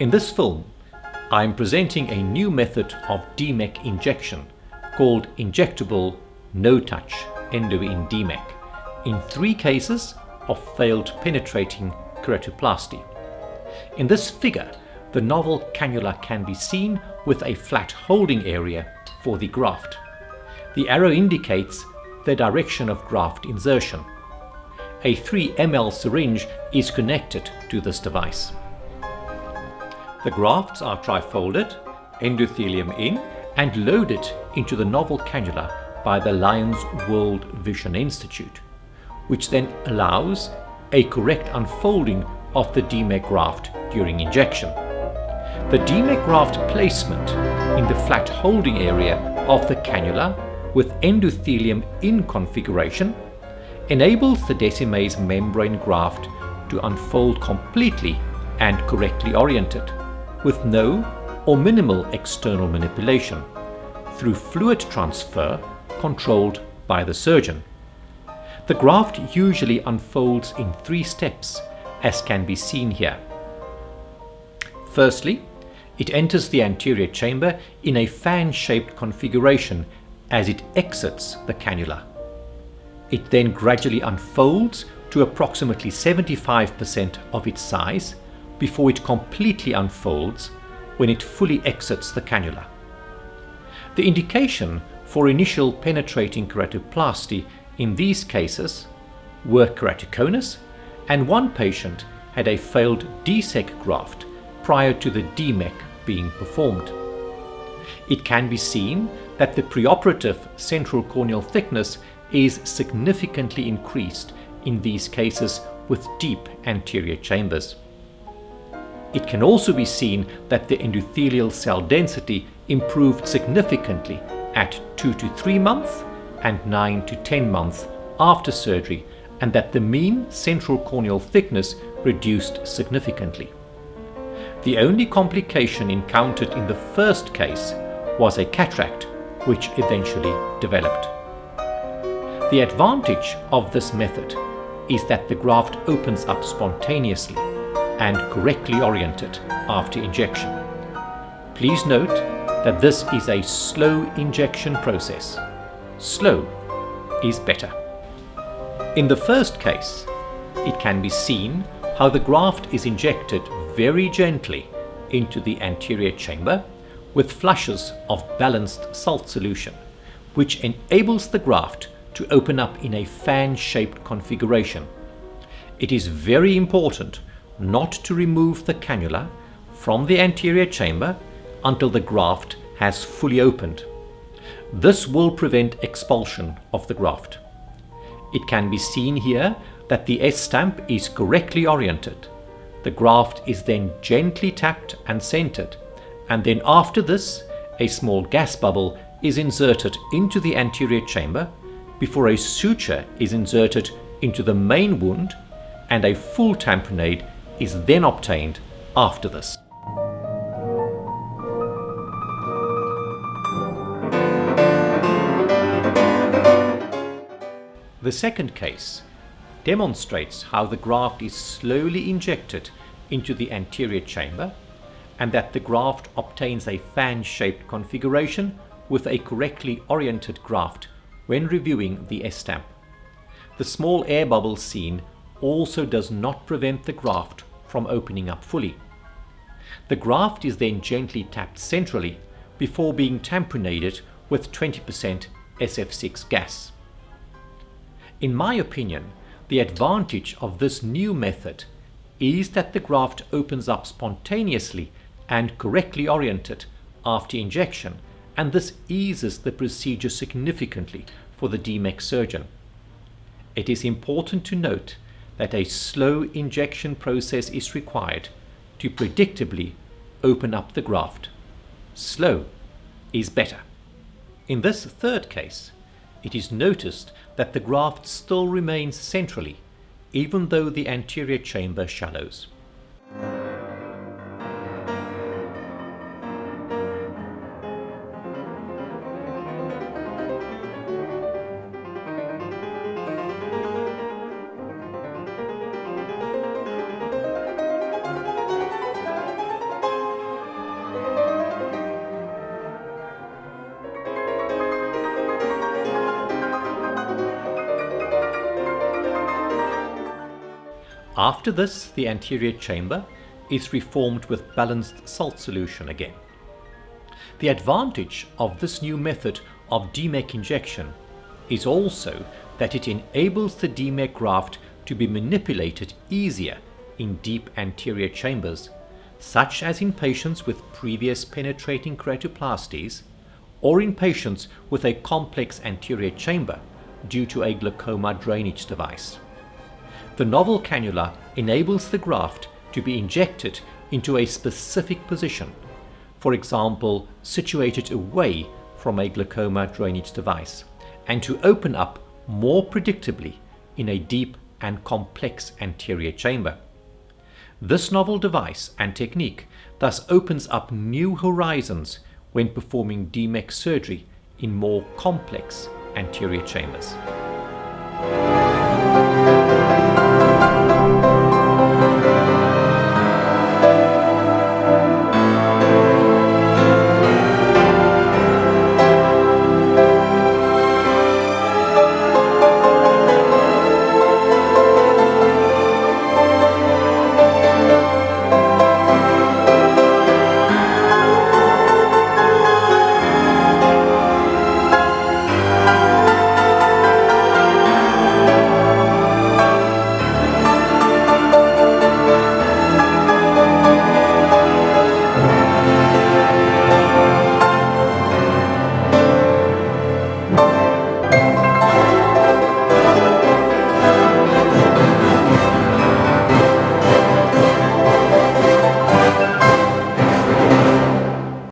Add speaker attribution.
Speaker 1: In this film, I am presenting a new method of DMEK injection called injectable no-touch Endo-In DMEK in 3 cases of failed penetrating keratoplasty. In this figure, the novel cannula can be seen with a flat holding area for the graft. The arrow indicates the direction of graft insertion. A 3 ml syringe is connected to this device. The grafts are trifolded, endothelium in, and loaded into the novel cannula by the Lions World Vision Institute, which then allows a correct unfolding of the DMEK graft during injection. The DMEK graft placement in the flat holding area of the cannula with endothelium in configuration enables the Decimase membrane graft to unfold completely and correctly oriented, with no or minimal external manipulation, through fluid transfer controlled by the surgeon. The graft usually unfolds in 3 steps, as can be seen here. Firstly, it enters the anterior chamber in a fan-shaped configuration as it exits the cannula. It then gradually unfolds to approximately 75% of its size before it completely unfolds when it fully exits the cannula. The indication for initial penetrating keratoplasty in these cases were keratoconus, and 1 patient had a failed DSEK graft prior to the DMEK being performed. It can be seen that the preoperative central corneal thickness is significantly increased in these cases with deep anterior chambers. It can also be seen that the endothelial cell density improved significantly at 2 to 3 months and 9 to 10 months after surgery, and that the mean central corneal thickness reduced significantly. The only complication encountered in the first case was a cataract, which eventually developed. The advantage of this method is that the graft opens up spontaneously and correctly oriented after injection. Please note that this is a slow injection process. Slow is better. In the first case, it can be seen how the graft is injected very gently into the anterior chamber with flushes of balanced salt solution, which enables the graft to open up in a fan-shaped configuration. It is very important not to remove the cannula from the anterior chamber until the graft has fully opened. This will prevent expulsion of the graft. It can be seen here that the S-stamp is correctly oriented. The graft is then gently tapped and centered, and then after this, a small gas bubble is inserted into the anterior chamber before a suture is inserted into the main wound, and a full tamponade is then obtained after this. The second case demonstrates how the graft is slowly injected into the anterior chamber, and that the graft obtains a fan-shaped configuration with a correctly oriented graft when reviewing the S-stamp. The small air bubble seen also does not prevent the graft from opening up fully. The graft is then gently tapped centrally before being tamponaded with 20% SF6 gas. In my opinion, the advantage of this new method is that the graft opens up spontaneously and correctly oriented after injection, and this eases the procedure significantly for the DMEK surgeon. It is important to note that a slow injection process is required to predictably open up the graft. Slow is better. In this third case, it is noticed that the graft still remains centrally, even though the anterior chamber shallows. After this, the anterior chamber is reformed with balanced salt solution again. The advantage of this new method of DMEK injection is also that it enables the DMEK graft to be manipulated easier in deep anterior chambers, such as in patients with previous penetrating keratoplasties or in patients with a complex anterior chamber due to a glaucoma drainage device. The novel cannula enables the graft to be injected into a specific position, for example, situated away from a glaucoma drainage device, and to open up more predictably in a deep and complex anterior chamber. This novel device and technique thus opens up new horizons when performing DMEK surgery in more complex anterior chambers.